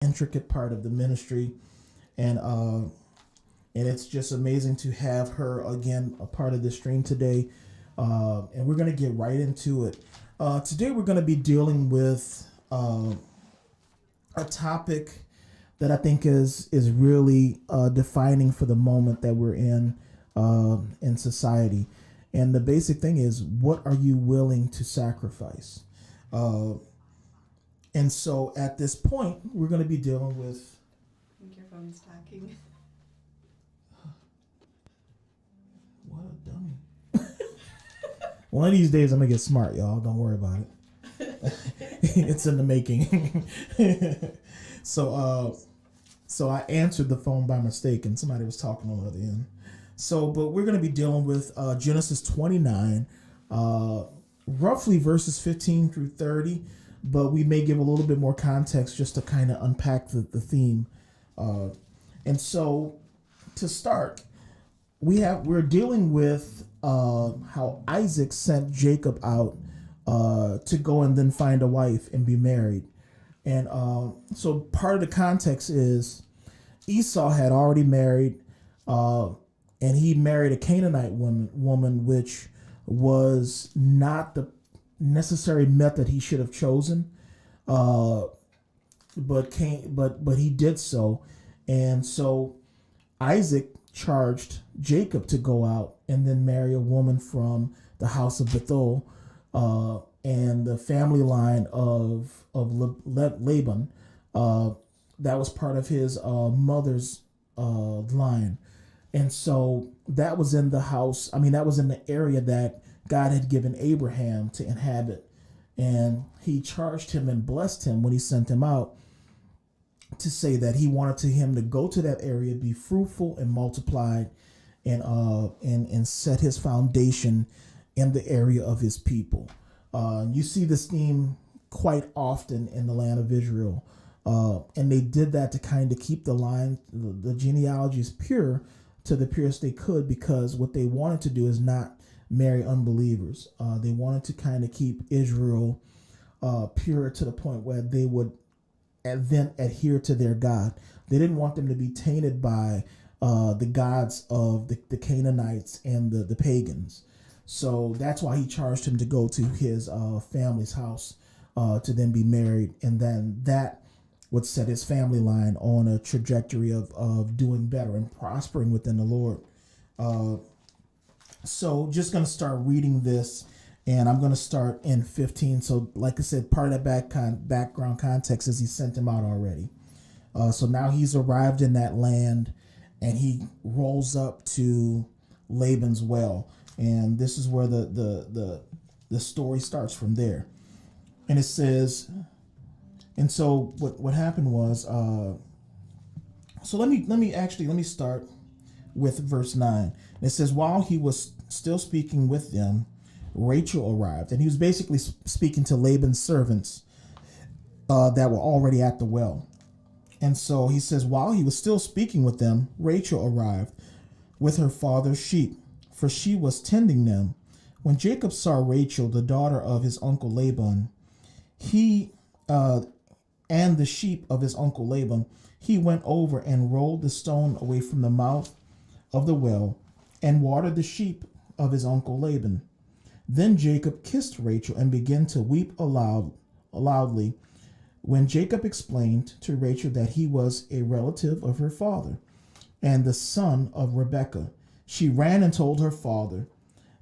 intricate part of the ministry, and it's just amazing to have her again a part of the stream today. And we're going to get right into it. Today we're going to be dealing with a topic that I think is really defining for the moment that we're in society. And the basic thing is, what are you willing to sacrifice? And so at this point, we're going to be dealing with. I think your phone's talking. What a dummy. One of these days, I'm going to get smart, y'all. Don't worry about it. It's in the making. So I answered the phone by mistake, and somebody was talking on the other end. But we're going to be dealing with Genesis 29, roughly verses 15 through 30, but we may give a little bit more context just to kind of unpack the theme. And so to start, we're dealing with how Isaac sent Jacob out to go and then find a wife and be married. And so part of the context is Esau had already married, and he married a Canaanite woman, which was not the necessary method he should have chosen, but he did so. And so Isaac charged Jacob to go out and then marry a woman from the house of Bethuel, and the family line of Laban. That was part of his mother's line. And so that was in the house. I mean, that was in the area that God had given Abraham to inhabit. And he charged him and blessed him when he sent him out, to say that he wanted him to go to that area, be fruitful and multiplied, and set his foundation in the area of his people. You see this theme quite often in the land of Israel. And they did that to kind of keep the genealogies pure, to the purest they could, because what they wanted to do is not marry unbelievers. They wanted to kind of keep Israel pure to the point where they would then adhere to their God. They didn't want them to be tainted by the gods of the Canaanites and the pagans. So that's why he charged him to go to his family's house to then be married. And then that would set his family line on a trajectory of doing better and prospering within the Lord. So just going to start reading this, and I'm going to start in 15. So like I said, part of that background context is he sent him out already. So now he's arrived in that land, and he rolls up to Laban's well. And this is where the story starts from there. And it says, and so what happened was, so let me start with verse 9. It says, while he was still speaking with them, Rachel arrived. And he was basically speaking to Laban's servants that were already at the well. And so he says, while he was still speaking with them, Rachel arrived with her father's sheep, for she was tending them. When Jacob saw Rachel, the daughter of his uncle Laban, and the sheep of his uncle Laban, he went over and rolled the stone away from the mouth of the well and watered the sheep of his uncle Laban. Then Jacob kissed Rachel and began to weep loudly. When Jacob explained to Rachel that he was a relative of her father and the son of Rebekah, she ran and told her father.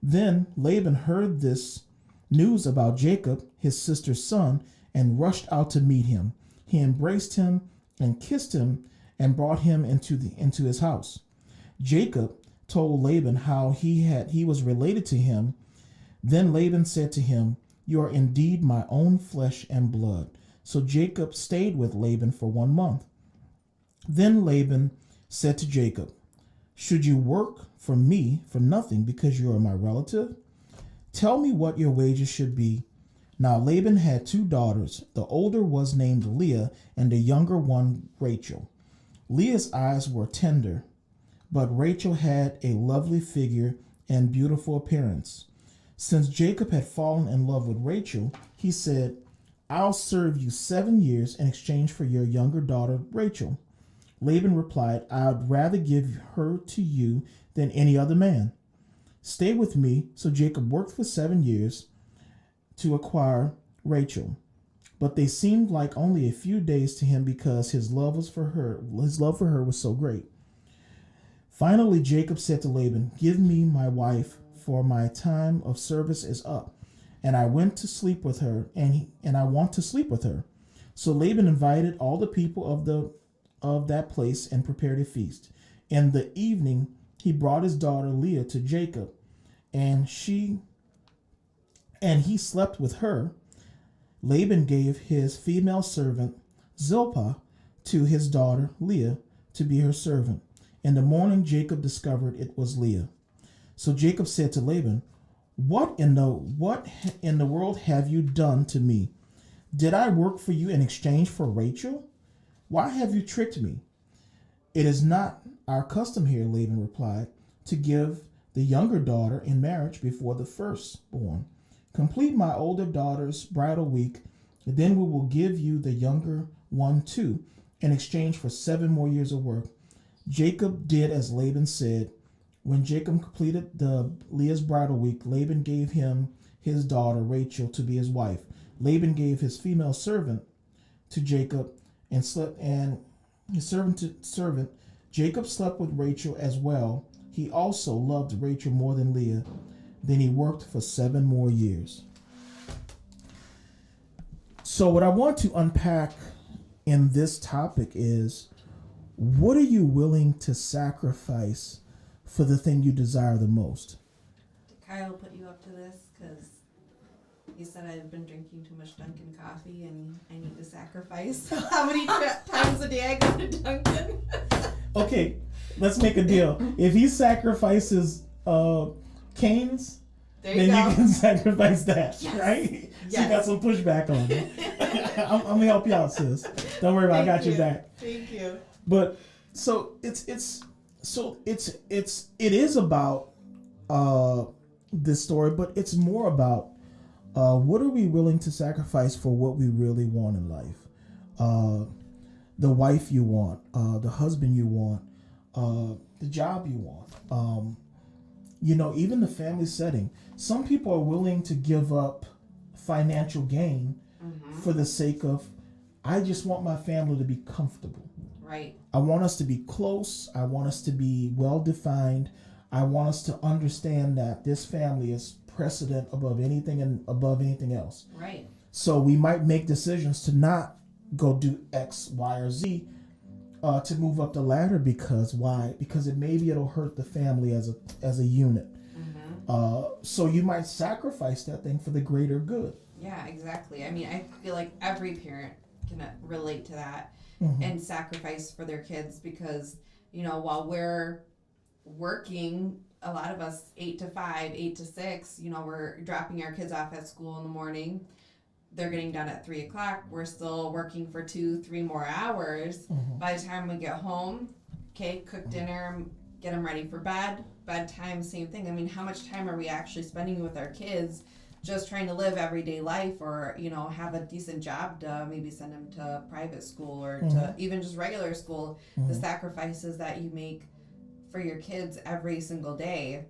Then Laban heard this news about Jacob, his sister's son, and rushed out to meet him. He embraced him and kissed him and brought him into his house. Jacob told Laban how he was related to him. Then Laban said to him, "You are indeed my own flesh and blood." So Jacob stayed with Laban for 1 month. Then Laban said to Jacob, "Should you work for me for nothing because you are my relative? Tell me what your wages should be." Now Laban had 2 daughters. The older was named Leah, and the younger one Rachel. Leah's eyes were tender, but Rachel had a lovely figure and beautiful appearance. Since Jacob had fallen in love with Rachel, he said, I'll serve you 7 years in exchange for your younger daughter, Rachel. Laban replied, I'd rather give her to you than any other man. Stay with me. So Jacob worked for 7 years to acquire Rachel. But they seemed like only a few days to him because his love for her was so great. Finally, Jacob said to Laban, give me my wife, for my time of service is up. And I went to sleep with her, and I want to sleep with her. So Laban invited all the people of that place and prepared a feast. In the evening, he brought his daughter Leah to Jacob, and he slept with her. Laban gave his female servant Zilpah to his daughter Leah to be her servant. In the morning, Jacob discovered it was Leah. So Jacob said to Laban, What in the world have you done to me? Did I work for you in exchange for Rachel? Why have you tricked me? It is not our custom here, Laban replied, to give the younger daughter in marriage before the firstborn. Complete my older daughter's bridal week, then we will give you the younger one too, in exchange for 7 more years of work. Jacob did as Laban said. When Jacob completed Leah's bridal week, Laban gave him his daughter Rachel to be his wife. Laban gave his female servant to Jacob and his servant. Jacob slept with Rachel as well. He also loved Rachel more than Leah. Then he worked for 7 more years. So what I want to unpack in this topic is, what are you willing to sacrifice for the thing you desire the most? Did Kyle put you up to this? Because you said I've been drinking too much Dunkin' coffee and I need to sacrifice how many times a day I go to Dunkin'. Okay, let's make a deal. If he sacrifices Cane's, then you can sacrifice that, yes. Right? Yes. So you got some pushback on me. I'm gonna help you out, sis. Don't worry about it. I got your back. Thank you. But so it is about this story, but it's more about what are we willing to sacrifice for what we really want in life. The wife you want, the husband you want, the job you want, even the family setting. Some people are willing to give up financial gain for the sake of, I just want my family to be comfortable. Right. I want us to be close. I want us to be well defined. I want us to understand that this family is precedent above anything and above anything else. Right. So we might make decisions to not go do X, Y, or Z to move up the ladder because why? Because maybe it'll hurt the family as a unit. So you might sacrifice that thing for the greater good. Yeah, exactly. I mean, I feel like every parent can relate to that and sacrifice for their kids because, while we're working, a lot of us 8 to 5, 8 to 6, we're dropping our kids off at school in the morning. They're getting done at 3 o'clock. We're still working for 2-3 more hours. By the time we get home, cook dinner, get them ready for bed. Bedtime, same thing. I mean, how much time are we actually spending with our kids just trying to live everyday life or, have a decent job to maybe send them to private school or to even just regular school. The sacrifices that you make for your kids every single day.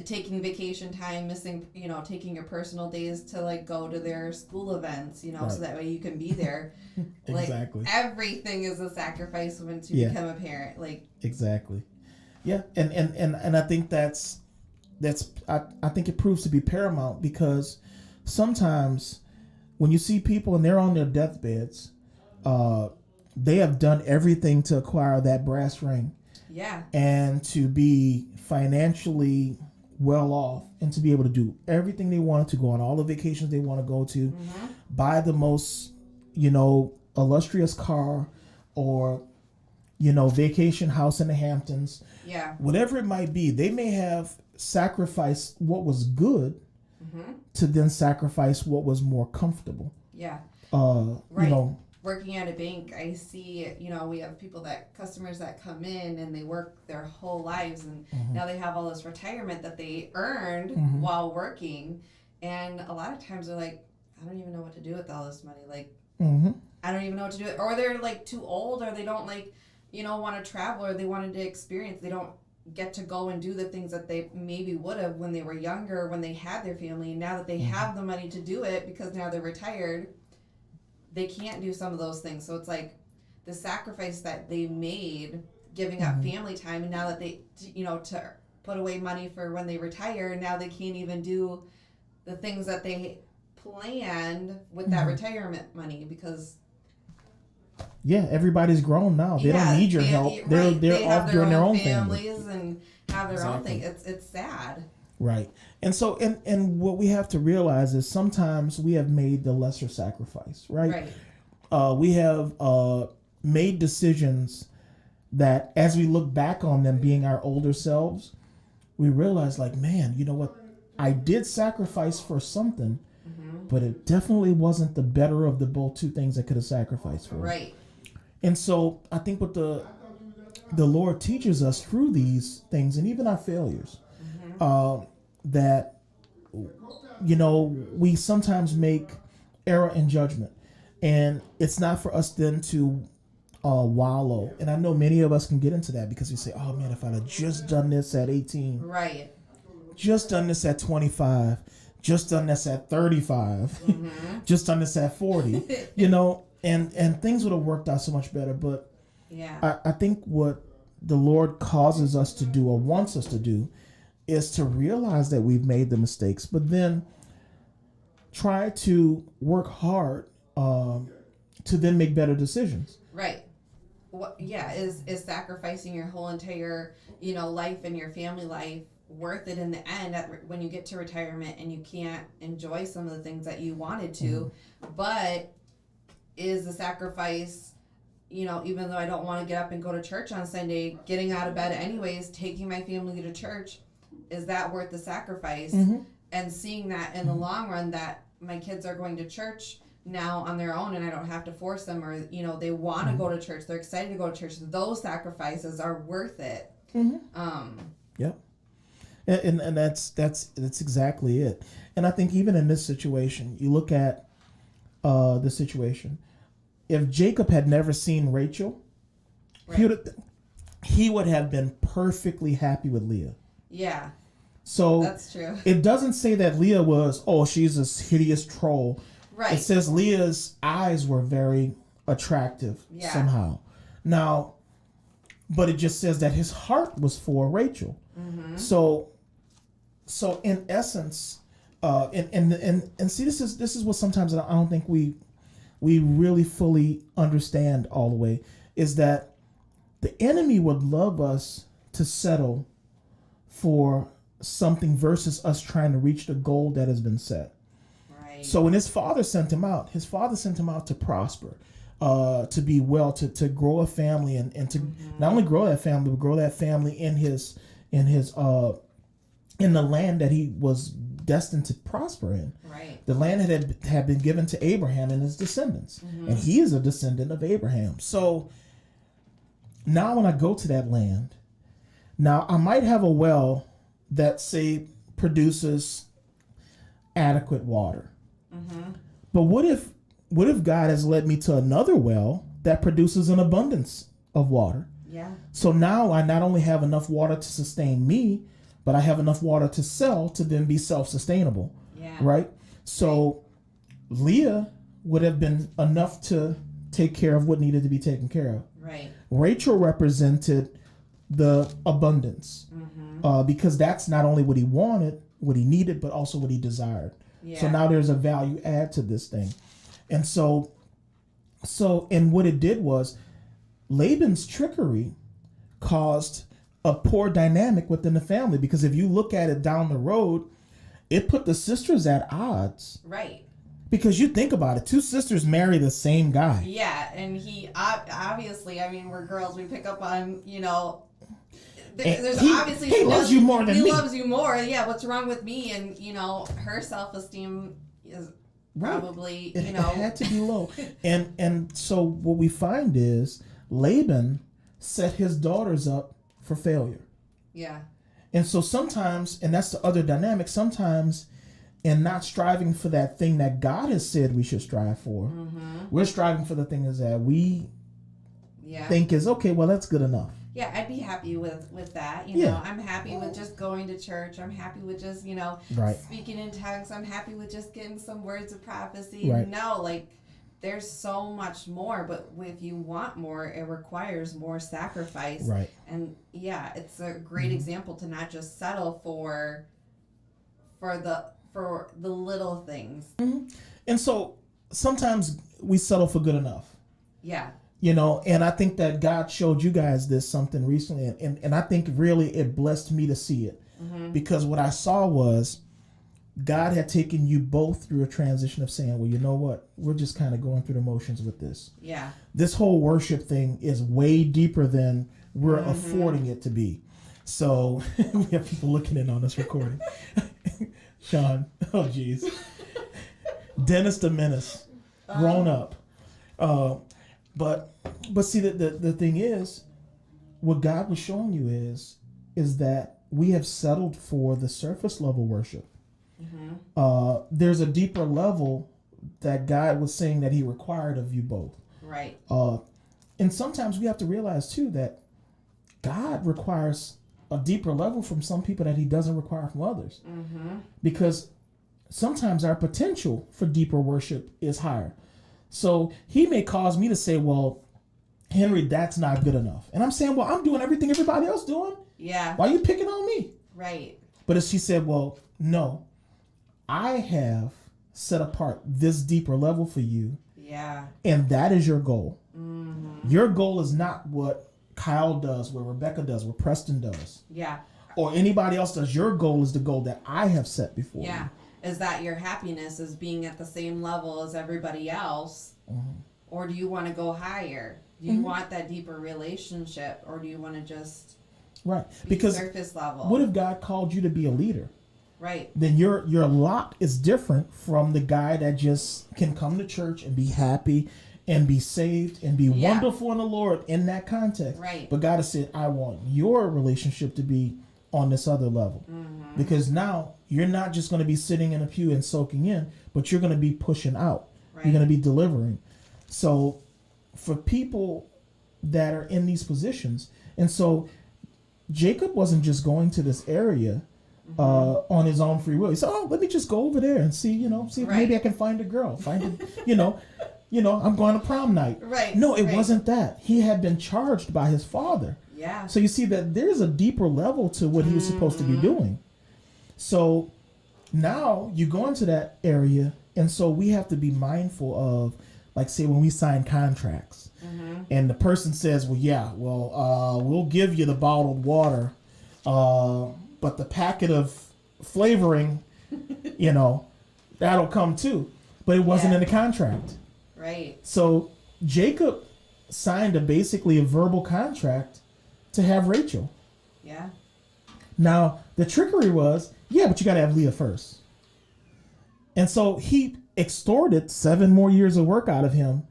Taking vacation time, missing, taking your personal days to go to their school events, right. So that way you can be there. Exactly. Everything is a sacrifice once you become a parent. Exactly. Yeah. And I think I think it proves to be paramount because sometimes when you see people and they're on their deathbeds, they have done everything to acquire that brass ring. Yeah. And to be financially well off and to be able to do everything they wanted to go on all the vacations they want to go to, buy the most, illustrious car or, vacation house in the Hamptons. Yeah. Whatever it might be, they may have sacrificed what was good to then sacrifice what was more comfortable. Yeah. Right. Working at a bank, I see, we have customers that come in and they work their whole lives and now they have all this retirement that they earned while working. And a lot of times they're like, I don't even know what to do with all this money. Like, Mm-hmm. I don't even know what to do. Or they're like too old, or they don't like, want to travel, or they wanted to experience. They don't get to go and do the things that they maybe would have when they were younger, when they had their family. And now that they have the money to do it, because now they're retired, they can't do some of those things. So it's like the sacrifice that they made giving up family time, and now that they, to put away money for when they retire, now they can't even do the things that they planned with that retirement money, because everybody's grown now. They don't need your help. They're they off doing their own families and have their own thing. It's sad. Right. And so and what we have to realize is sometimes we have made the lesser sacrifice, right? We have made decisions that as we look back on them being our older selves, we realize like, man, you know what? I did sacrifice for something, but it definitely wasn't the better of the both two things I could have sacrificed for. Right. And so I think what the Lord teaches us through these things, and even our failures, that, we sometimes make error in judgment. And it's not for us then to wallow. And I know many of us can get into that because we say, oh man, if I'd have just done this at 18. Right. Just done this at 25. Just done this at 35. Just done this at 40. And things would have worked out so much better. But I think what the Lord causes us to do or wants us to do is to realize that we've made the mistakes, but then try to work hard to then make better decisions. Right. Is sacrificing your whole entire, life and your family life worth it in the end when you get to retirement and you can't enjoy some of the things that you wanted to, but is the sacrifice, even though I don't want to get up and go to church on Sunday, getting out of bed anyways, taking my family to church, is that worth the sacrifice? And seeing that in the long run, that my kids are going to church now on their own and I don't have to force them, or, they want to go to church, they're excited to go to church. Those sacrifices are worth it. Yep. And that's exactly it. And I think even in this situation, you look at the situation. If Jacob had never seen Rachel, he would have been perfectly happy with Leah. Yeah. So that's true. It doesn't say that Leah was, she's this hideous troll. Right. It says Leah's eyes were very attractive somehow. Now, but it just says that his heart was for Rachel. So in essence, and see, this is what sometimes I don't think we really fully understand all the way, is that the enemy would love us to settle for something versus us trying to reach the goal that has been set. Right. So when his father sent him out to prosper, to be well, to grow a family and to not only grow that family, but grow that family in the land that he was destined to prosper in. Right. The land had been given to Abraham and his descendants. And he is a descendant of Abraham. So now when I go to that land, now I might have a well that, say, produces adequate water. But what if God has led me to another well that produces an abundance of water? Yeah. So now I not only have enough water to sustain me, but I have enough water to sell to then be self-sustainable. Yeah. Right? So Leah would have been enough to take care of what needed to be taken care of. Right. Rachel represented the abundance, because that's not only what he wanted, what he needed, but also what he desired. Yeah. So now there's a value add to this thing. And so and what it did was Laban's trickery caused a poor dynamic within the family, because if you look at it down the road, it put the sisters at odds. Right. Because you think about it, two sisters marry the same guy. Yeah, and he obviously, we're girls, we pick up on, there's obviously he loves you more than me. He loves you more. Yeah, what's wrong with me? And her self-esteem is probably it had to be low. and so what we find is Laban set his daughters up for failure. Yeah. And so sometimes, and that's the other dynamic, sometimes and not striving for that thing that God has said we should strive for. We're striving for the things that we think is okay. Well, that's good enough. Yeah, I'd be happy with that. You know, I'm happy with just going to church. I'm happy with just, speaking in tongues. I'm happy with just getting some words of prophecy. Right. No, like, there's so much more, but if you want more, it requires more sacrifice. Right. And yeah, it's a great example to not just settle for the little things. And so sometimes we settle for good enough. Yeah. And I think that God showed you guys this something recently, and I think really it blessed me to see it, because what I saw was God had taken you both through a transition of saying, well, you know what, we're just kind of going through the motions with this. Yeah. This whole worship thing is way deeper than we're affording it to be. So we have people looking in on this recording. Sean, oh geez. Dennis the Menace, grown up. But see, the thing is, what God was showing you is that we have settled for the surface level worship. There's a deeper level that God was saying that he required of you both. Right. And sometimes we have to realize too that God requires a deeper level from some people that he doesn't require from others. Because sometimes our potential for deeper worship is higher. So he may cause me to say, well, Henry, that's not good enough. And I'm saying, well, I'm doing everything everybody else doing. Yeah. Why are you picking on me? Right. But as she said, well, no, I have set apart this deeper level for you. Yeah. And that is your goal. Your goal is not what Kyle does, what Rebecca does, what Preston does. Yeah. Or anybody else does. Your goal is the goal that I have set before you. Yeah. Is that your happiness is being at the same level as everybody else? Or do you want to go higher? Do you want that deeper relationship? Or do you want to just because surface level? What if God called you to be a leader? Right. Then your lot is different from the guy that just can come to church and be happy and be saved and be wonderful in the Lord in that context. Right. But God has said, I want your relationship to be on this other level. Because now you're not just going to be sitting in a pew and soaking in, but you're going to be pushing out. You're going to be delivering. So for people that are in these positions, and so Jacob wasn't just going to this area on his own free will. He said, oh, let me just go over there and see if maybe I can find a girl, I'm going to prom night. Right. No, it wasn't that. He had been charged by his father. Yeah. So you see that there's a deeper level to what he was supposed to be doing. So now you go into that area, and so we have to be mindful of, like, say, when we sign contracts, and the person says, we'll give you the bottled water, but the packet of flavoring, that'll come too. But it wasn't in the contract. Right. So Jacob signed basically a verbal contract to have Rachel. Yeah. Now, the trickery was, but you got to have Leah first. And so he extorted 7 more years of work out of him.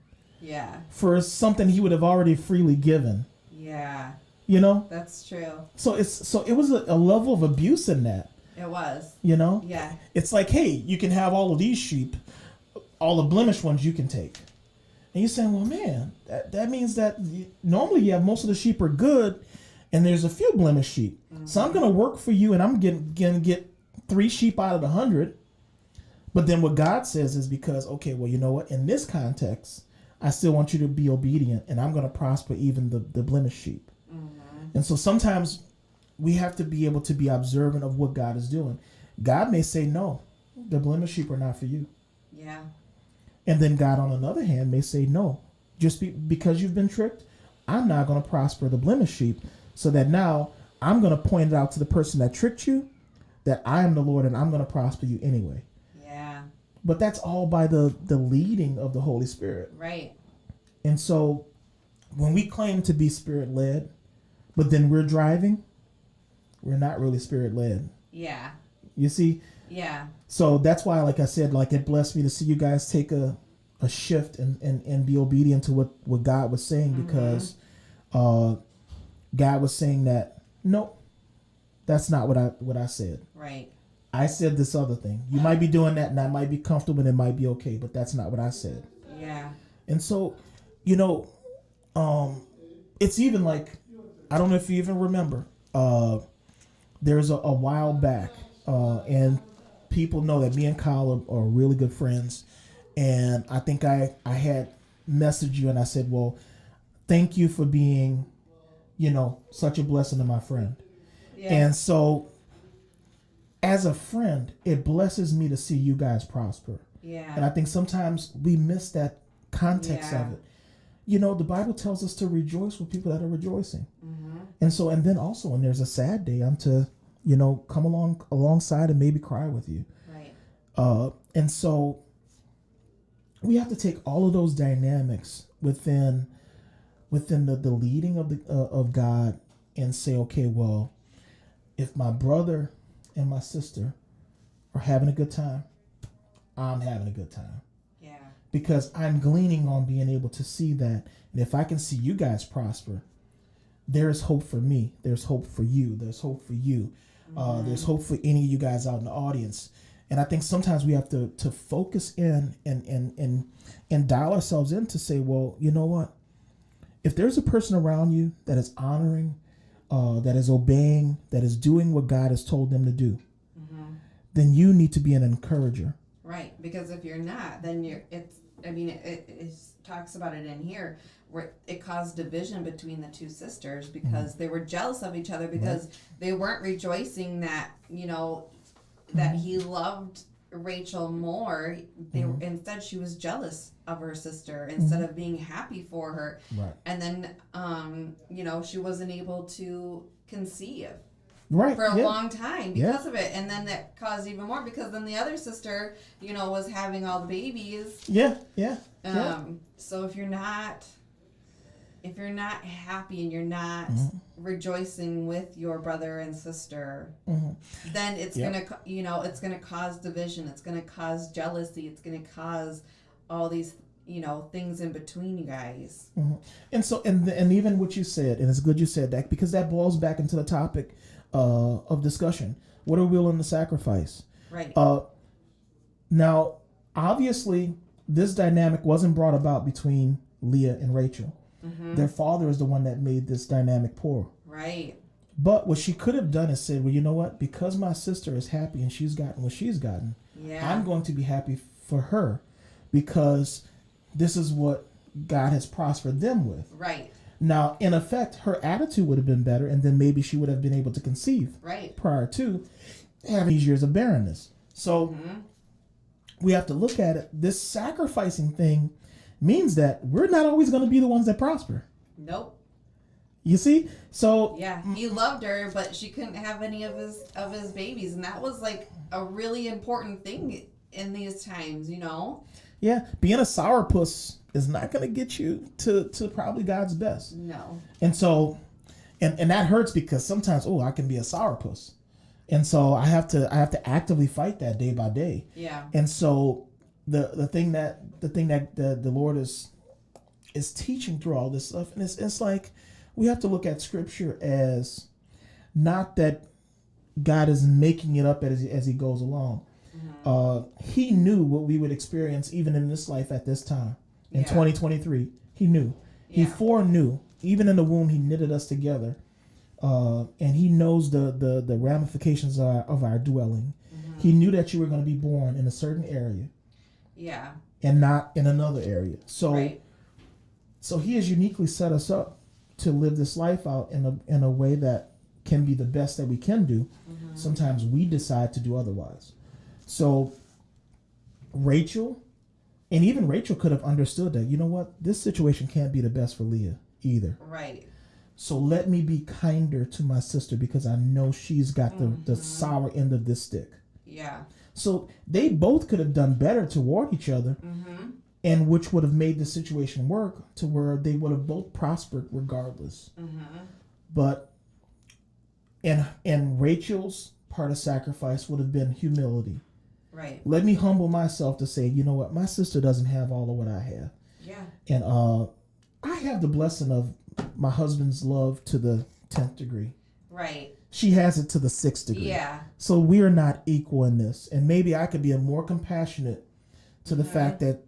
Yeah. For something he would have already freely given. Yeah. That's true. So it was a level of abuse in that. It was. Yeah. It's like, hey, you can have all of these sheep, all the blemished ones you can take. And you're saying, well, man, that means that normally you have most of the sheep are good, and there's a few blemished sheep. So I'm going to work for you, and I'm going to get 3 sheep out of the 100. But then what God says is because, okay, well, you know what? In this context, I still want you to be obedient, and I'm going to prosper even the blemished sheep. And so sometimes we have to be able to be observant of what God is doing. God may say, no, the blemished sheep are not for you. Yeah. And then God, on the other hand, may say, no, just because you've been tricked, I'm not going to prosper the blemished sheep, so that now I'm going to point it out to the person that tricked you that I am the Lord and I'm going to prosper you anyway. Yeah. But that's all by the leading of the Holy Spirit. Right. And so when we claim to be Spirit-led, but then we're driving, we're not really Spirit-led. Yeah. You see? Yeah. So that's why, like I said, like it blessed me to see you guys take a shift and be obedient to what God was saying, because God was saying that, nope, that's not what I said. Right. I said this other thing. You might be doing that and that might be comfortable and it might be okay, but that's not what I said. Yeah. And so, you know, it's even like, I don't know if you even remember, there's a while back, and people know that me and Kyle are really good friends. And I think I had messaged you and I said, well, thank you for being, such a blessing to my friend. Yeah. And so as a friend, it blesses me to see you guys prosper. Yeah. And I think sometimes we miss that context of it. The Bible tells us to rejoice with people that are rejoicing. Mm-hmm. And then also when there's a sad day, I'm to, come alongside and maybe cry with you. Right. And so we have to take all of those dynamics within the leading of God and say, okay, well, if my brother and my sister are having a good time, I'm having a good time. Yeah. Because I'm gleaning on being able to see that. And if I can see you guys prosper, there's hope for me. There's hope for you. There's hope for you. There's hope for any of you guys out in the audience. And I think sometimes we have to focus in and dial ourselves in to say, well, you know what? If there's a person around you that is honoring, that is obeying, that is doing what God has told them to do, then you need to be an encourager. Right, because if you're not, then it talks about it in here where it caused division between the two sisters because they were jealous of each other because they weren't rejoicing that, that he loved Rachel more. Instead she was jealous of her sister instead of being happy for her. Right. And then she wasn't able to conceive. Right. For a long time because of it. And then that caused even more because then the other sister, was having all the babies. Yeah. So if you're not happy and you're not rejoicing with your brother and sister, then it's it's gonna cause division. It's gonna cause jealousy. It's gonna cause all these things in between you guys. And so and even what you said, and it's good you said that because that boils back into the topic of discussion. What are we willing to sacrifice? Right. Now, obviously, this dynamic wasn't brought about between Leah and Rachel. Their father is the one that made this dynamic poor. Right. But what she could have done is said, well, you know what? Because my sister is happy and she's gotten what she's gotten, I'm going to be happy for her because this is what God has prospered them with. Right. Now, in effect, her attitude would have been better, and then maybe she would have been able to conceive prior to having these years of barrenness. So we have to look at it. This sacrificing thing means that we're not always going to be the ones that prosper. Nope. You see? So yeah, he loved her, but she couldn't have any of his babies, and that was like a really important thing in these times, Yeah, being a sourpuss is not going to get you to probably God's best. No. And so, and that hurts because sometimes, I can be a sourpuss, and so I have to actively fight that day by day. Yeah. And so the thing that the Lord is teaching through all this stuff, and it's like we have to look at Scripture as not that God is making it up as he goes along. He knew what we would experience even in this life at this time in 2023. He knew. He foreknew. Even in the womb, he knitted us together, and he knows the ramifications of our dwelling. He knew that you were going to be born in a certain area, and not in another area. So he has uniquely set us up to live this life out in a way that can be the best that we can do. Sometimes we decide to do otherwise. So Rachel, and even Rachel could have understood that, you know what, this situation can't be the best for Leah either. Right. So let me be kinder to my sister because I know she's got the sour end of this stick. Yeah. So they both could have done better toward each other, and which would have made the situation work to where they would have both prospered regardless. But and Rachel's part of sacrifice would have been humility. Right. Let me humble myself to say, you know what, my sister doesn't have all of what I have. Yeah. And I have the blessing of my husband's love to the 10th degree. Right. She has it to the 6th degree. Yeah. So we are not equal in this. And maybe I could be more compassionate to the fact that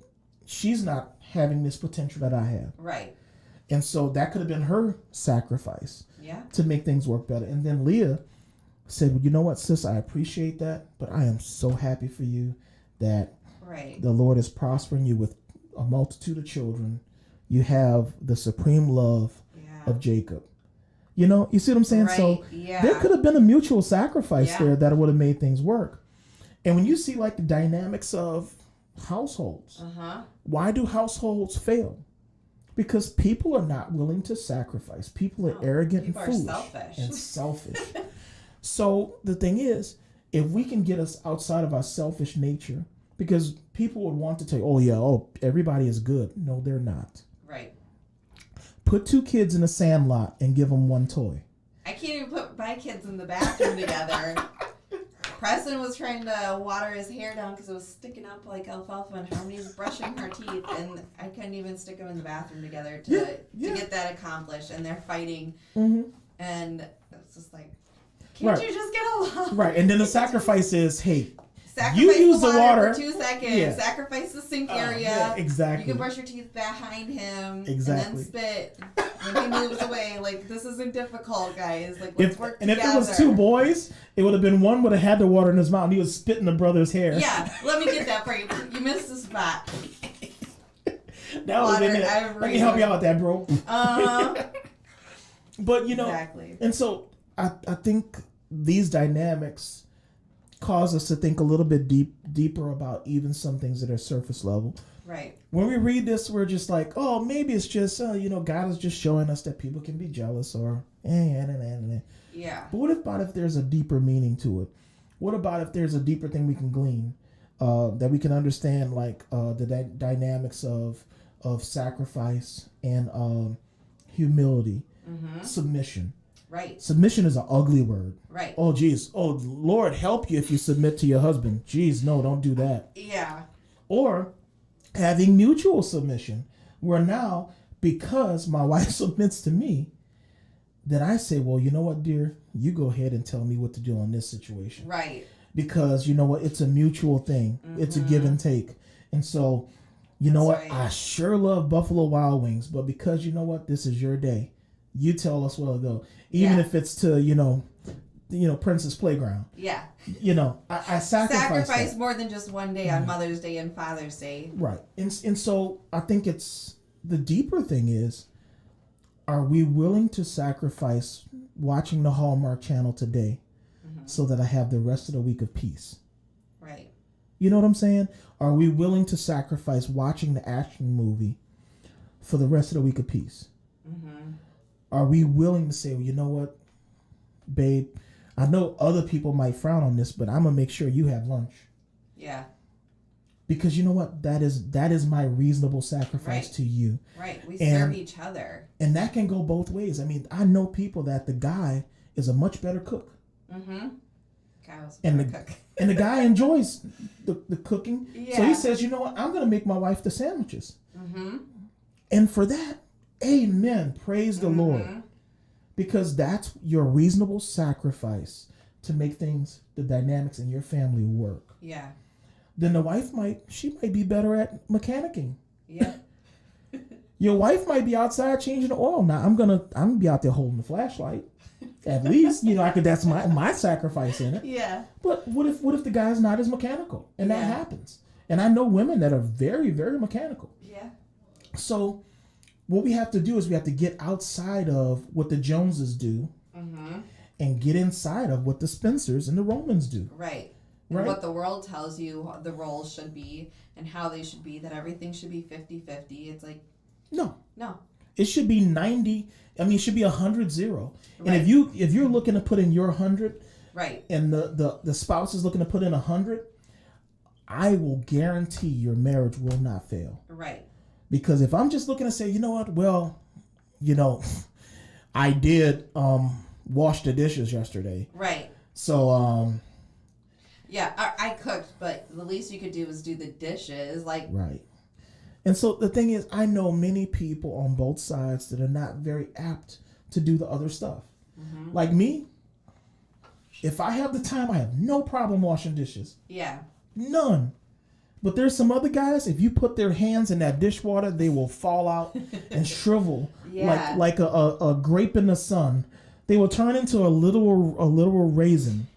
she's not having this potential that I have. Right. And so that could have been her sacrifice Yeah. to make things work better. And then Leah said, well, you know what, sis, I appreciate that, but I am so happy for you that Right. the Lord is prospering you with a multitude of children. You have the supreme love Yeah. of Jacob. You know, you see what I'm saying? Right. So Yeah. there could have been a mutual sacrifice Yeah. there that would have made things work. And when you see like the dynamics of households, why do households fail? Because people are not willing to sacrifice. People are arrogant people and are foolish selfish. and selfish. So the thing is, if we can get us outside of our selfish nature, because people would want to tell you, oh yeah, oh, everybody is good. No, they're not. Right. Put 2 kids in a sandlot and give them 1 toy. I can't even put my kids in the bathroom together. Preston was trying to water his hair down because it was sticking up like alfalfa, and Harmony's brushing her teeth, and I couldn't even stick them in the bathroom together to get that accomplished. And they're fighting, and it's just like, can't you just get along? Right, and then the sacrifice is, hey, Sacrifice you use the water for 2 seconds. Yeah. Sacrifice the sink area. Yeah, exactly. You can brush your teeth behind him. Exactly. And then spit when he moves away. Like, this isn't difficult, guys. Like, let's work together. If it was 2 boys, it would have been one would have had the water in his mouth and he was spitting the brother's hair. Yeah, let me get that for you. You missed the spot. That was in it. Let me help you out with that, bro. But, you know, exactly. And so I think these dynamics cause us to think a little bit deeper about even some things that are surface level. Right. When we read this, we're just like, oh, maybe it's just, you know, God is just showing us that people can be jealous or, Yeah. But what about if there's a deeper meaning to it? What about if there's a deeper thing we can glean, that we can understand, like the dynamics of sacrifice and humility, submission. Right. Submission is an ugly word. Right. Oh, geez. Oh, Lord, help you if you submit to your husband. Geez, no, don't do that. Yeah. Or having mutual submission, where now, because my wife submits to me, then I say, well, you know what, dear? You go ahead and tell me what to do on this situation. Right. Because, you know what? It's a mutual thing. It's a give and take. And so, you know what? Right. I sure love Buffalo Wild Wings, but because, you know what? This is your day. You tell us where to go. Even if it's to, you know, Princess Playground. Yeah. You know, I sacrifice that. More than just one day on Mother's Day and Father's Day. Right. And so I think it's the deeper thing is, are we willing to sacrifice watching the Hallmark Channel today so that I have the rest of the week of peace? Right. You know what I'm saying? Are we willing to sacrifice watching the action movie for the rest of the week of peace? Are we willing to say, well, you know what, babe, I know other people might frown on this, but I'm going to make sure you have lunch. Yeah. Because you know what? That is my reasonable sacrifice to you. Right. We serve each other. And that can go both ways. I mean, I know people that the guy is a much better cook. Guy was And a the cook. and the guy enjoys the cooking. Yeah. So he says, you know what? I'm going to make my wife the sandwiches. And for that, amen. Praise the Lord. Because that's your reasonable sacrifice to make things, the dynamics in your family work. Yeah. Then the wife might be better at mechanicking. Yeah. Your wife might be outside changing the oil. Now I'm gonna be out there holding the flashlight. At least, you know, that's my sacrifice in it. Yeah. But what if the guy's not as mechanical? And that happens. And I know women that are very, very mechanical. Yeah. So what we have to do is we have to get outside of what the Joneses do and get inside of what the Spencers and the Romans do. Right. And what the world tells you the roles should be and how they should be, that everything should be 50-50. It's like, No. it should be 90. I mean, it should be 100-0. Right. And if you're looking to put in your 100, right, and the spouse is looking to put in 100, I will guarantee your marriage will not fail. Right. Because if I'm just looking to say, you know what, well, you know, I did wash the dishes yesterday. Right. So yeah, I cooked, but the least you could do was do the dishes. Like, right. And so the thing is, I know many people on both sides that are not very apt to do the other stuff. Like me, If I have the time, I have no problem washing dishes. Yeah. None. But there's some other guys, if you put their hands in that dishwater, they will fall out and shrivel Yeah. like a grape in the sun. They will turn into a literal raisin.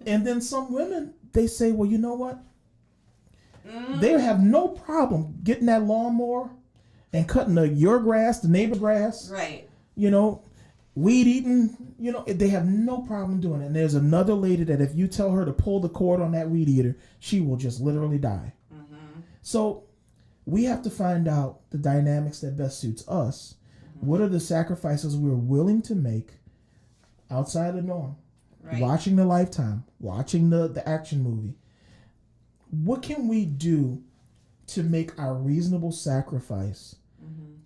And then some women, they say, well, you know what? They have no problem getting that lawnmower and cutting your grass, the neighbor grass, Right. you know, weed eating, you know, they have no problem doing it. And there's another lady that if you tell her to pull the cord on that weed eater, she will just literally die. So we have to find out the dynamics that best suits us. What are the sacrifices we're willing to make outside the norm? Right. Watching the Lifetime, watching the action movie. What can we do to make our reasonable sacrifice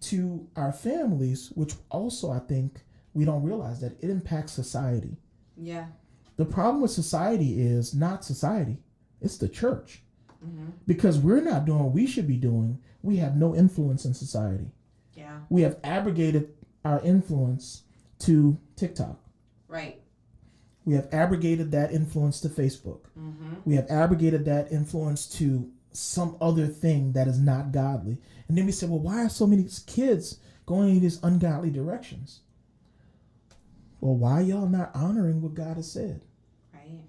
to our families, which also I think we don't realize that it impacts society. Yeah. The problem with society is not society, it's the church. Because we're not doing what we should be doing, we have no influence in society. Yeah. We have abrogated our influence to TikTok. Right. We have abrogated that influence to Facebook. We have abrogated that influence to some other thing that is not godly. And then we say, well, why are so many kids going in these ungodly directions? Well, why are y'all not honoring what God has said? Right.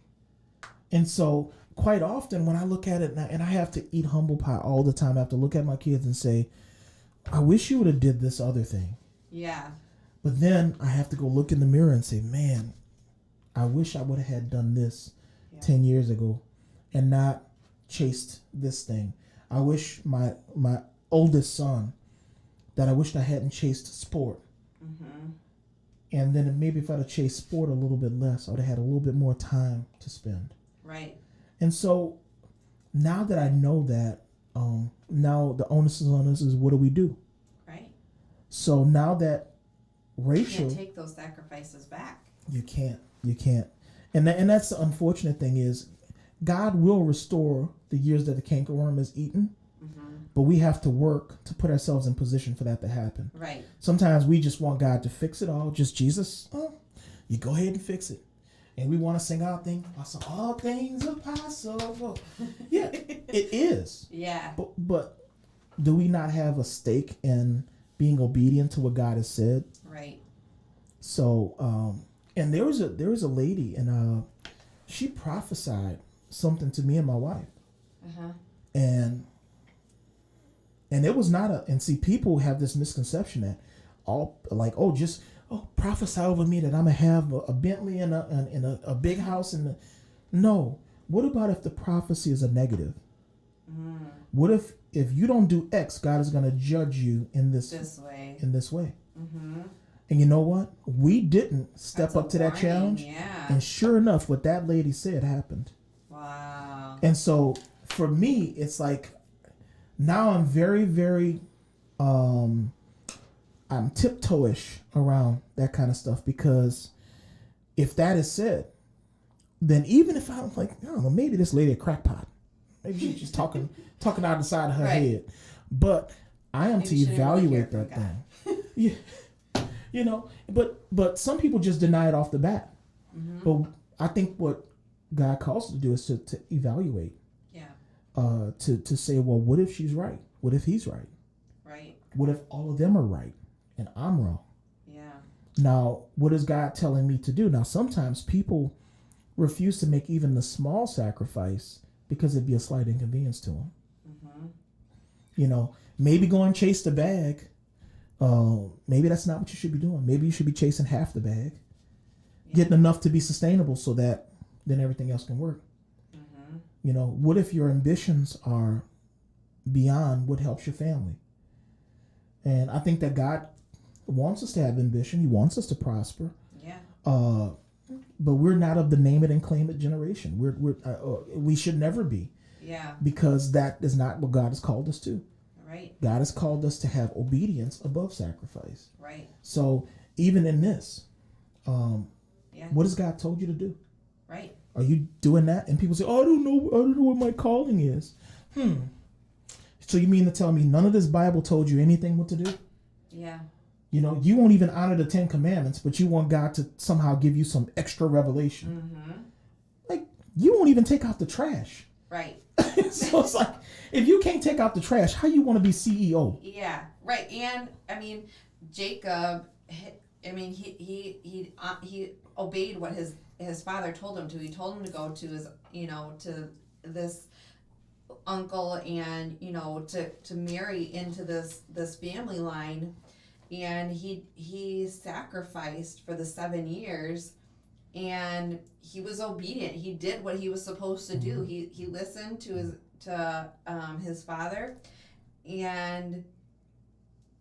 And so quite often when I look at it now, and I have to eat humble pie all the time, I have to look at my kids and say, I wish you would have did this other thing. Yeah. But then I have to go look in the mirror and say, man, I wish I would have had done this 10 years ago and not chased this thing. I wish my oldest son, that I wished I hadn't chased sport. And then maybe if I'd have chased sport a little bit less, I would have had a little bit more time to spend. Right. And so now that I know that, now the onus is on us is what do we do? Right. So now that Rachel... You can't take those sacrifices back. You can't. And that's the unfortunate thing is God will restore the years that the cankerworm has eaten, but we have to work to put ourselves in position for that to happen. Right. Sometimes we just want God to fix it all. Just Jesus, you go ahead and fix it. And we want to sing our thing. All things are possible. Yeah, it is. Yeah. But do we not have a stake in being obedient to what God has said? Right. So, and there was a lady, and she prophesied something to me and my wife, and it was not and see, people have this misconception that all like, prophesy over me that I'm gonna have a Bentley and a big house no. What about if the prophecy is a negative? What if you don't do X, God is gonna judge you in this way? And you know what? We didn't step up to that challenge. Yeah. And sure enough, what that lady said happened. Wow. And so for me, it's like now I'm very, very, I'm tiptoeish around that kind of stuff, because if that is said, then even if I'm like, I don't know, maybe this lady a crackpot, maybe she's just talking out the side of her head, but I am to evaluate that thing. Yeah. You know, but some people just deny it off the bat. But I think what God calls us to do is to evaluate. Yeah. To say, well, what if she's right? What if he's right? Right. What if all of them are right and I'm wrong? Yeah. Now, what is God telling me to do? Now, sometimes people refuse to make even the small sacrifice because it'd be a slight inconvenience to them. You know, maybe go and chase the bag. Maybe that's not what you should be doing. Maybe you should be chasing half the bag, getting enough to be sustainable so that then everything else can work. You know, what if your ambitions are beyond what helps your family? And I think that God wants us to have ambition. He wants us to prosper. Yeah. But we're not of the name it and claim it generation. We should never be. Yeah. Because that is not what God has called us to. Right. God has called us to have obedience above sacrifice. Right. So even in this, what has God told you to do? Right. Are you doing that? And people say, "Oh, I don't know what my calling is." So you mean to tell me none of this Bible told you anything what to do? Yeah. You know, you won't even honor the 10 Commandments, but you want God to somehow give you some extra revelation. Mm-hmm. Like, you won't even take out the trash. Right. So it's like, if you can't take out the trash, how you want to be CEO? Yeah. Right. And I mean, Jacob. I mean, he obeyed what his father told him to. He told him to go to his, to this uncle and, to marry into this family line. And he sacrificed for the 7 years, and he was obedient. He did what he was supposed to do. He listened to his father, and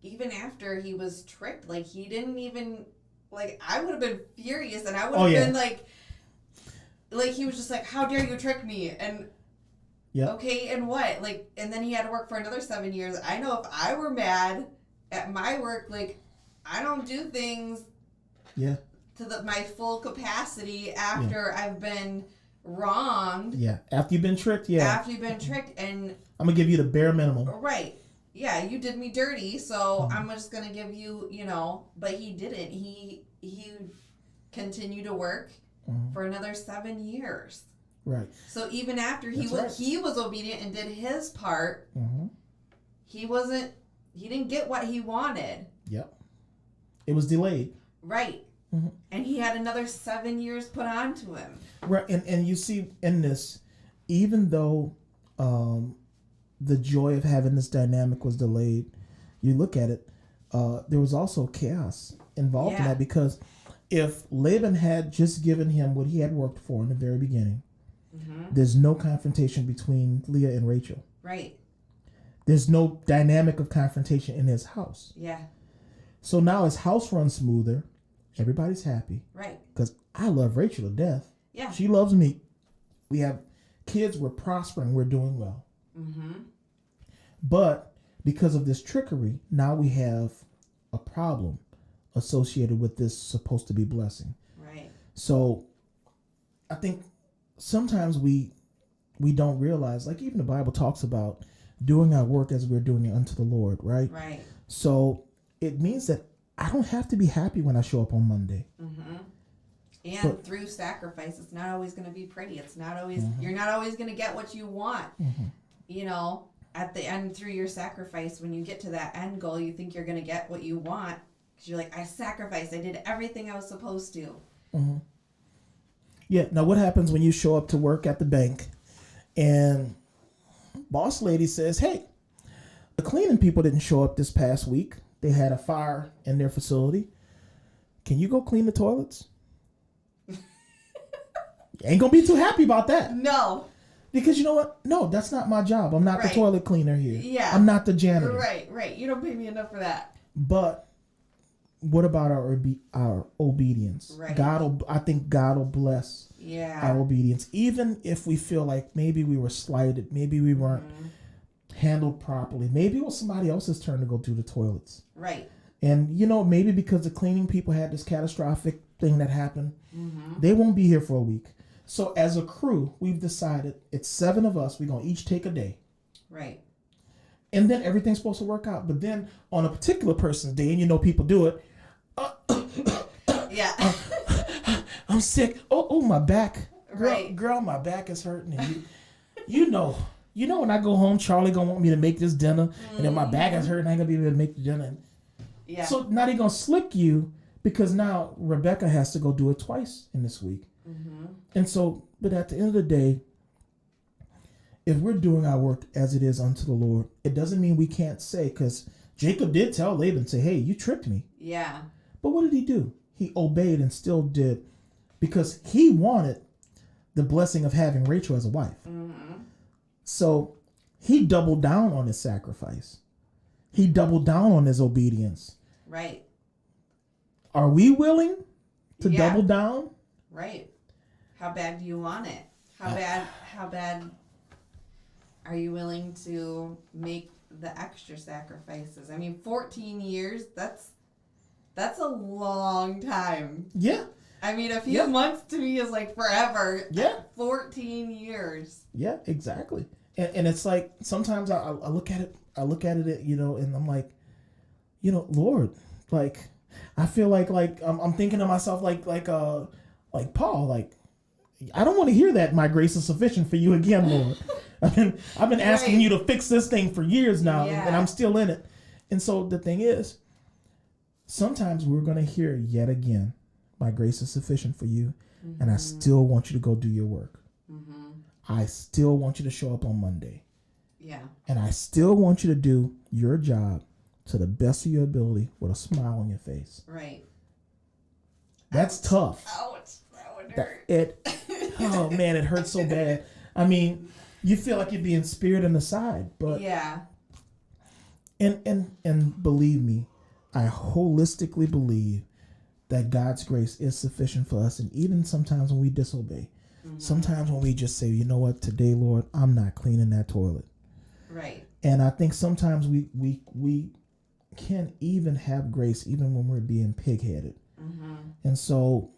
even after he was tricked, like, he didn't even, like, I would have been furious, and I would have been like he was just like, how dare you trick me? And okay, and what? Like, and then he had to work for another 7 years. I know if I were mad at my work, like, I don't do things to my full capacity after I've been wronged. Yeah, after you've been tricked, After you've been tricked, and I'm going to give you the bare minimum. Right. Yeah, you did me dirty, so I'm just going to give you, but he didn't. He continued to work for another 7 years. Right. So even after he was obedient and did his part, he didn't get what he wanted. Yep. It was delayed. Right. And he had another 7 years put onto him. Right. And you see in this, even though the joy of having this dynamic was delayed, you look at it, there was also chaos involved in that, because if Laban had just given him what he had worked for in the very beginning, there's no confrontation between Leah and Rachel. Right. There's no dynamic of confrontation in his house. Yeah. So now his house runs smoother. Everybody's happy. Right. Because I love Rachel to death. Yeah. She loves me. We have kids. We're prospering. We're doing well. But because of this trickery, now we have a problem associated with this supposed to be blessing. Right. So I think sometimes we don't realize, like, even the Bible talks about doing our work as we're doing it unto the Lord, right? Right. So it means that I don't have to be happy when I show up on Monday. And through sacrifice, it's not always going to be pretty. It's not always, you're not always going to get what you want. At the end, through your sacrifice, when you get to that end goal, you think you're going to get what you want. Because you're like, I sacrificed. I did everything I was supposed to. Yeah. Now, what happens when you show up to work at the bank and boss lady says, hey, the cleaning people didn't show up this past week. They had a fire in their facility. Can you go clean the toilets? You ain't going to be too happy about that. No. Because you know what? No, that's not my job. I'm not the toilet cleaner here. Yeah. I'm not the janitor. Right. You don't pay me enough for that. But what about our obedience? Right. I think God will bless our obedience. Even if we feel like maybe we were slighted, maybe we weren't handled properly. Maybe it was somebody else's turn to go do the toilets. Right. And, maybe because the cleaning people had this catastrophic thing that happened, they won't be here for a week. So as a crew, we've decided it's 7 of us. We're going to each take a day. Right. And then everything's supposed to work out. But then on a particular person's day, and people do it. Yeah. I'm sick. Oh, my back. Right. Girl, my back is hurting. And you know when I go home, Charlie going to want me to make this dinner. And then my back is hurting. I ain't going to be able to make the dinner. Yeah. So now they're going to slick you because now Rebecca has to go do it twice in this week. And so, but at the end of the day, if we're doing our work as it is unto the Lord, it doesn't mean we can't say, because Jacob did tell Laban, say, hey, you tricked me. Yeah. But what did he do? He obeyed and still did, because he wanted the blessing of having Rachel as a wife. So he doubled down on his sacrifice. He doubled down on his obedience. Right. Are we willing to double down? Right. How bad do you want it? How bad are you willing to make the extra sacrifices? I mean, 14 years, that's a long time. Yeah. I mean, a few months to me is like forever. Yeah. 14 years. Yeah, exactly. And it's like, sometimes I look at it, and I'm like, Lord, Like, I feel like I'm thinking to myself like Paul, like, I don't want to hear that my grace is sufficient for you again, Lord. I've been asking Right. you to fix this thing for years now, Yeah. and I'm still in it. And so the thing is, sometimes we're going to hear yet again, my grace is sufficient for you, and I still want you to go do your work. I still want you to show up on Monday. Yeah. And I still want you to do your job to the best of your ability with a smile on your face. Right. That's tough. Ouch. That would That- hurt. Oh man, it hurts so bad. I mean, you feel like you're being speared in the side, but Yeah. and believe me, I holistically believe that God's grace is sufficient for us, and even sometimes when we disobey, sometimes when we just say, you know what, today, Lord, I'm not cleaning that toilet. Right. And I think sometimes we can't even have grace even when we're being pig-headed. And so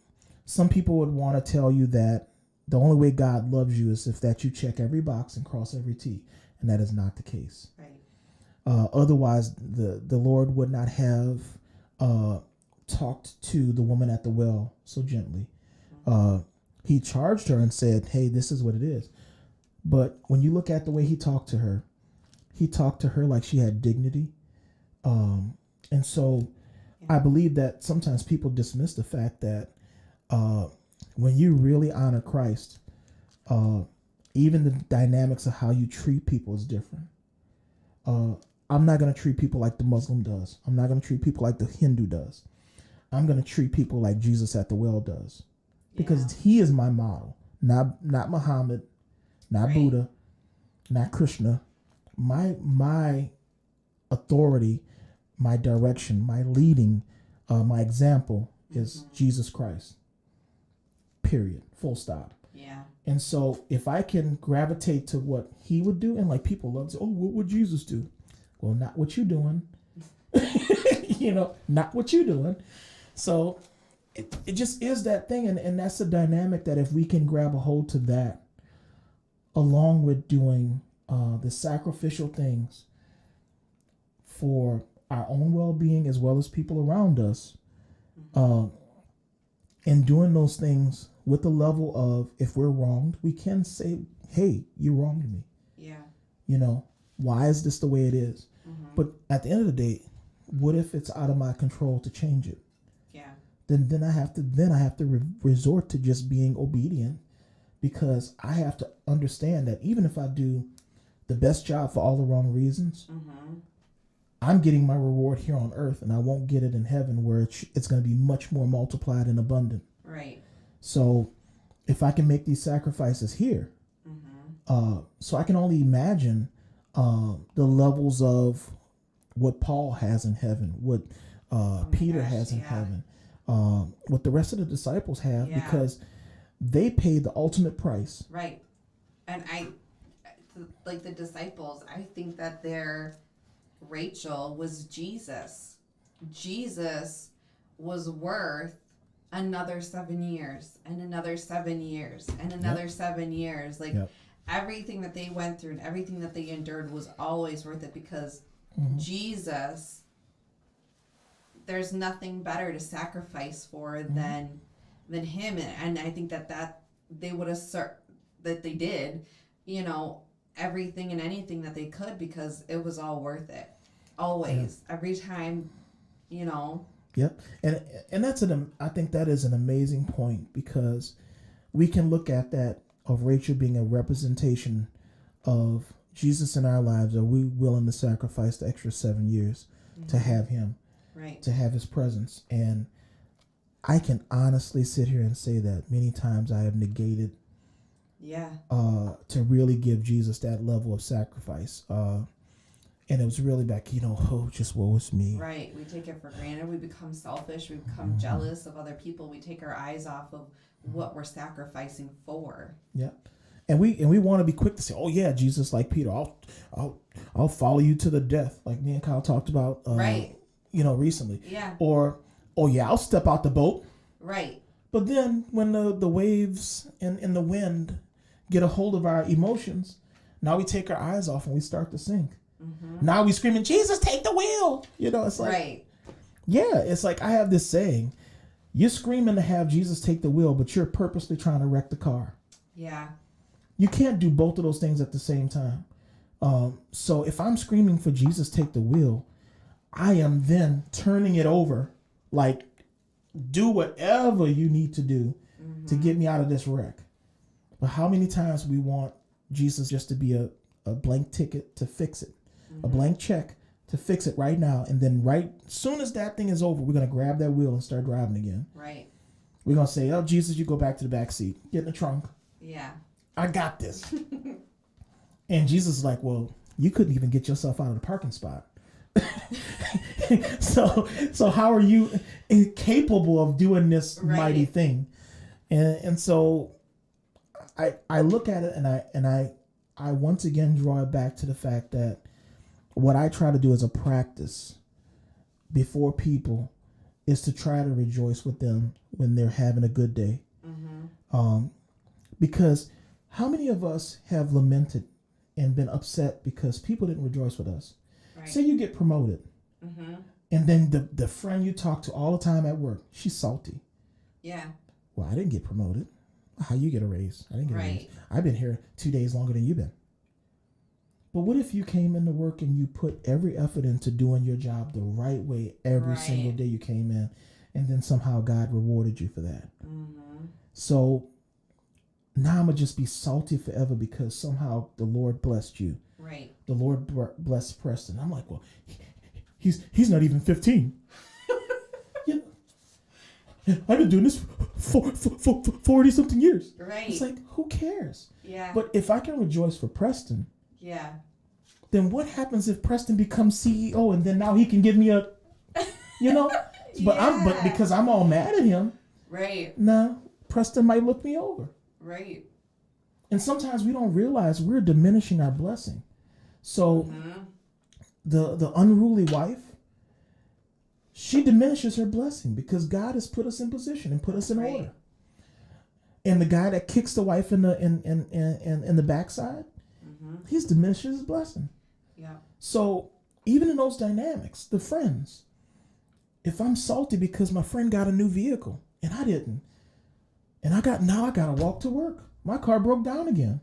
some people would want to tell you that the only way God loves you is if that you check every box and cross every T, and that is not the case. Right. Otherwise, the Lord would not have talked to the woman at the well so gently. He charged her and said, hey, this is what it is. But when you look at the way he talked to her like she had dignity. And so I believe that sometimes people dismiss the fact that when you really honor Christ, even the dynamics of how you treat people is different. I'm not going to treat people like the Muslim does. I'm not going to treat people like the Hindu does. I'm going to treat people like Jesus at the well does, because he is my model, not Muhammad, not Right. Buddha, not Krishna. My authority, my direction, my leading, my example is Jesus Christ. Period. Full stop. Yeah. And so if I can gravitate to what he would do, and like people love to say, oh, what would Jesus do? Well, not what you doing. Not what you doing. So it just is that thing. And that's the dynamic that if we can grab a hold to that, along with doing the sacrificial things for our own well-being as well as people around us, and doing those things with the level of, if we're wronged, we can say, hey, you wronged me. Yeah. Why is this the way it is? But at the end of the day, what if it's out of my control to change it? Yeah. Then I have to resort to just being obedient, because I have to understand that even if I do the best job for all the wrong reasons, I'm getting my reward here on earth, and I won't get it in heaven, where it's going to be much more multiplied and abundant. Right. So if I can make these sacrifices here, so I can only imagine the levels of what Paul has in heaven, what Peter gosh, has in yeah. heaven, what the rest of the disciples have, Yeah. because they paid the ultimate price. Right. And like the disciples, I think that Rachel was Jesus. Jesus was worth another 7 years and another 7 years and another 7 years. Like everything that they went through and everything that they endured was always worth it, because Jesus, there's nothing better to sacrifice for than him. And I think that they would assert that they did, everything and anything that they could, because it was all worth it. Always. Every time, Yep. And I think that is an amazing point, because we can look at that of Rachel being a representation of Jesus in our lives. Are we willing to sacrifice the extra 7 years to have him, right? to have his presence? And I can honestly sit here and say that many times I have negated to really give Jesus that level of sacrifice. And it was really back, just woe is me. Right. We take it for granted. We become selfish. We become jealous of other people. We take our eyes off of what we're sacrificing for. Yeah. And we want to be quick to say, oh yeah, Jesus, like Peter, I'll follow you to the death, like me and Kyle talked about, right? Recently. Yeah. Or, oh yeah, I'll step out the boat. Right. But then when the waves and the wind get a hold of our emotions, now we take our eyes off and we start to sink. Now we screaming, Jesus, take the wheel. It's like, right. Yeah, it's like I have this saying: you're screaming to have Jesus take the wheel, but you're purposely trying to wreck the car. Yeah. You can't do both of those things at the same time. So if I'm screaming for Jesus take the wheel, I am then turning it over, like, do whatever you need to do to get me out of this wreck. But how many times we want Jesus just to be a blank ticket to fix it, a blank check to fix it right now, and then right soon as that thing is over, we're gonna grab that wheel and start driving again. Right. We're gonna say, "Oh, Jesus, you go back to the back seat, get in the trunk. Yeah. I got this." And Jesus is like, "Well, you couldn't even get yourself out of the parking spot." so how are you incapable of doing this mighty thing? And so I look at it and I once again draw it back to the fact that what I try to do as a practice before people is to try to rejoice with them when they're having a good day. Because how many of us have lamented and been upset because people didn't rejoice with us? Right. Say you get promoted, and then the friend you talk to all the time at work, she's salty. Yeah. Well, I didn't get promoted. How you get a raise? I didn't get a raise. Right. I've been here 2 days longer than you've been. But what if you came into work and you put every effort into doing your job the right way every single day you came in, and then somehow God rewarded you for that? So now I'm going to just be salty forever because somehow the Lord blessed you. Right. The Lord blessed Preston. I'm like, well, he's not even 15. Yeah. I've been doing this for 40 something years. Right. It's like, who cares? Yeah. But if I can rejoice for Preston, yeah. then what happens if Preston becomes CEO and then now he can give me a, but because I'm all mad at him. Right. Now Preston might look me over. Right. And sometimes we don't realize we're diminishing our blessing. So the unruly wife, she diminishes her blessing because God has put us in position and put us in order. And the guy that kicks the wife in the backside, he's diminished his blessing. Yeah. So even in those dynamics, the friends, if I'm salty because my friend got a new vehicle and I didn't, and I gotta walk to work. My car broke down again.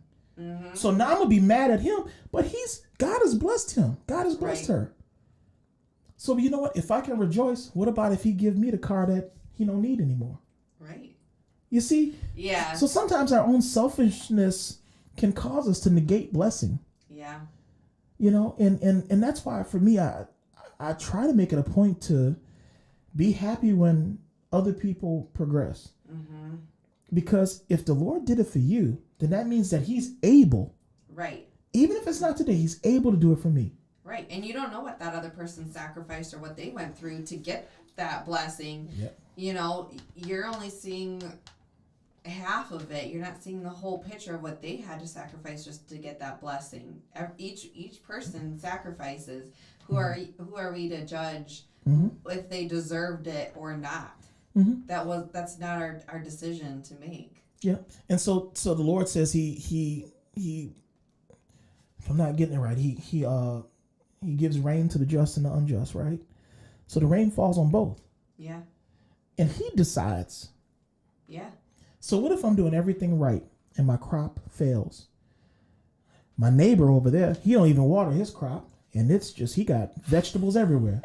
So now I'm gonna be mad at him, but God has blessed him. God has blessed her. So you know what? If I can rejoice, what about if he give me the car that he don't need anymore? Right. You see? Yeah. So sometimes our own selfishness can cause us to negate blessing. Yeah. And that's why for me, I try to make it a point to be happy when other people progress. Because if the Lord did it for you, then that means that he's able. Right. Even if it's not today, he's able to do it for me. Right. And you don't know what that other person sacrificed or what they went through to get that blessing. Yep. You're only seeing half of it. You're not seeing the whole picture of what they had to sacrifice just to get that blessing. Each person sacrifices. Who are we to judge if they deserved it or not? That's not our decision to make. Yeah. And so the Lord says he if I'm not getting it right, he gives rain to the just and the unjust, right? So the rain falls on both. Yeah. And he decides. Yeah. So what if I'm doing everything right and my crop fails? My neighbor over there, he don't even water his crop, and it's just he got vegetables everywhere.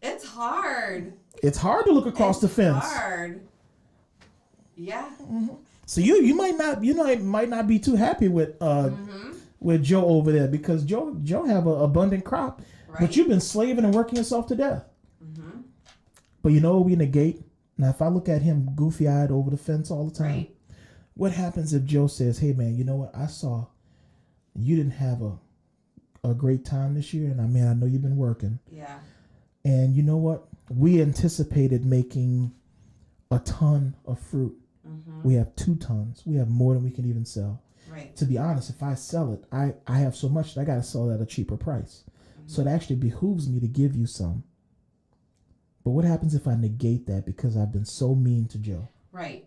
It's hard. It's hard to look across the fence. It's hard. Yeah. So you might not be too happy with Joe over there because Joe have an abundant crop, but you've been slaving and working yourself to death. But we negate. Now if I look at him goofy eyed over the fence all the time, what happens if Joe says, "Hey man, you know what? I saw you didn't have a great time this year, and I know you've been working. Yeah. And you know what? We anticipated making a ton of fruit. We have 2 tons. We have more than we can even sell. Right. To be honest, if I sell it, I have so much that I got to sell it at a cheaper price. So it actually behooves me to give you some. But what happens if I negate that because I've been so mean to Joe? Right.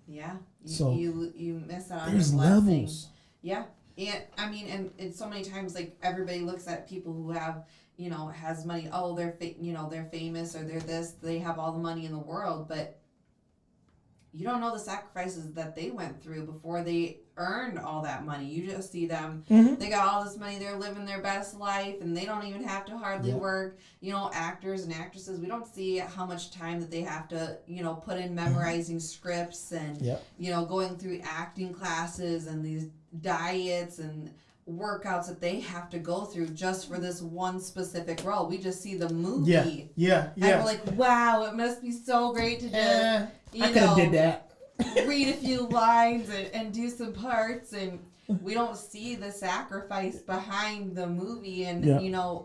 Yeah. So you miss out on there's your blessing. levels. Yeah. And I mean, and so many times, like everybody looks at people who have, has money. Oh, they're famous or they're this. They have all the money in the world, but you don't know the sacrifices that they went through before they earned all that money. You just see them. Mm-hmm. They got all this money. They're living their best life, and they don't even have to hardly work. Actors and actresses. We don't see how much time that they have to, put in memorizing scripts and, going through acting classes and these diets and workouts that they have to go through just for this one specific role. We just see the movie. Yeah. And we're like, wow, it must be so great to just, I could have did that. read a few lines and do some parts, and we don't see the sacrifice behind the movie and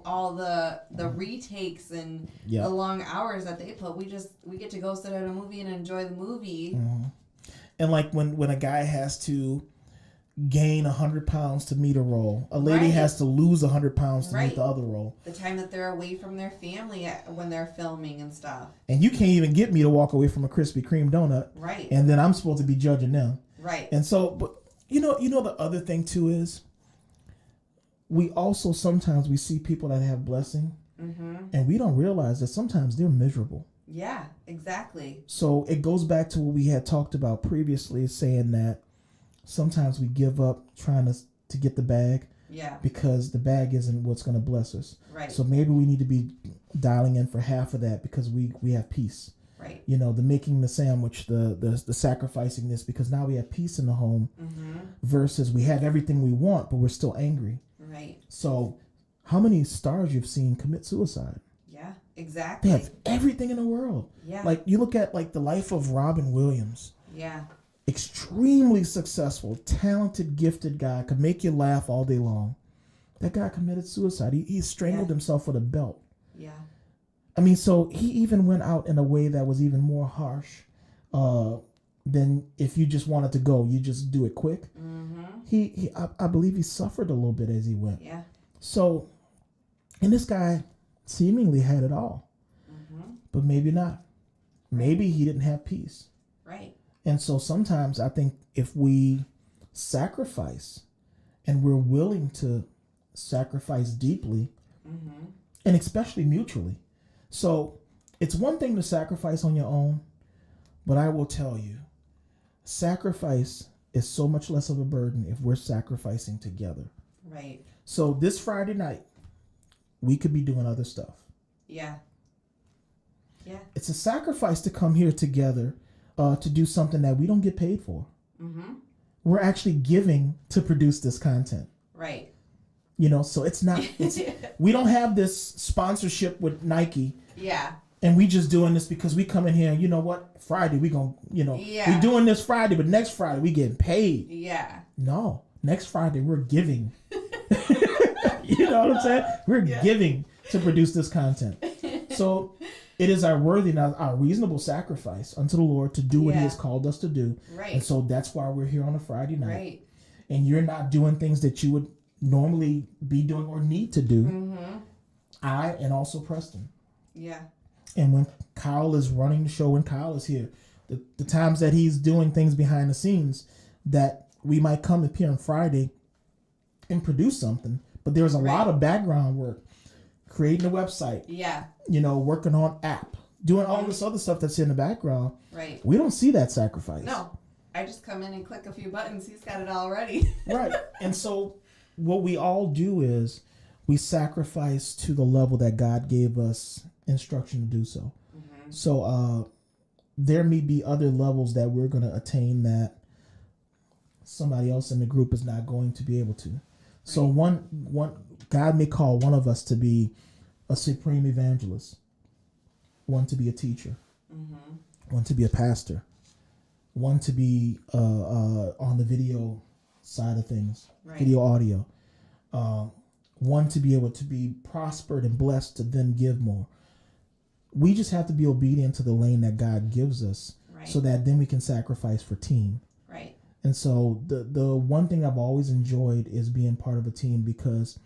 all the retakes and the long hours that they put. We get to go sit at a movie and enjoy the movie. Mm-hmm. And like when a guy has to gain 100 pounds to meet a role, a lady has to lose 100 pounds to meet the other role. The time that they're away from their family when they're filming and stuff. And you can't even get me to walk away from a Krispy Kreme donut. Right. And then I'm supposed to be judging them. Right. And so, but the other thing too is we also sometimes we see people that have blessing, and we don't realize that sometimes they're miserable. Yeah, exactly. So it goes back to what we had talked about previously, saying that sometimes we give up trying to get the bag. Yeah. Because the bag isn't what's going to bless us. Right. So maybe we need to be dialing in for half of that because we have peace. Right. The making the sandwich, the sacrificing this, because now we have peace in the home versus we have everything we want, but we're still angry. Right. So how many stars you've seen commit suicide? Yeah, exactly. They have everything in the world. Yeah. Like you look at like the life of Robin Williams. Yeah. Extremely successful, talented, gifted guy, could make you laugh all day long. That guy committed suicide. He strangled himself with a belt. Yeah. I mean, so he even went out in a way that was even more harsh than if you just wanted to go, you just do it quick. I believe he suffered a little bit as he went. Yeah. So, and this guy seemingly had it all, but maybe not. Maybe he didn't have peace. Right. And so sometimes I think if we sacrifice and we're willing to sacrifice deeply and especially mutually. So it's one thing to sacrifice on your own, but I will tell you, sacrifice is so much less of a burden if we're sacrificing together. Right. So this Friday night, we could be doing other stuff. Yeah. Yeah. It's a sacrifice to come here together to do something that we don't get paid for. We're actually giving to produce this content. Right. So it's not, we don't have this sponsorship with Nike. Yeah. And we just doing this because we come in here and you know what? Friday, we going to, we doing this Friday, but next Friday we getting paid. Yeah. No, next Friday we're giving. You know what I'm saying? We're giving to produce this content. So it is our worthy, our reasonable sacrifice unto the Lord to do what he has called us to do. Right. And so that's why we're here on a Friday night. Right. And you're not doing things that you would normally be doing or need to do. I and also Preston. Yeah. And when Kyle is running the show, when Kyle is here, the times that he's doing things behind the scenes that we might come up here on Friday and produce something, but there's a lot of background work. Creating a website. Yeah. Working on app. Doing all this other stuff that's in the background. Right. We don't see that sacrifice. No. I just come in and click a few buttons. He's got it all ready. Right. And so what we all do is we sacrifice to the level that God gave us instruction to do so. So there may be other levels that we're going to attain that somebody else in the group is not going to be able to. Right. So one God may call one of us to be a supreme evangelist, one to be a teacher, one to be a pastor, one to be on the video side of things, video audio, one to be able to be prospered and blessed to then give more. We just have to be obedient to the lane that God gives us so that then we can sacrifice for team. Right. And so the one thing I've always enjoyed is being part of a team because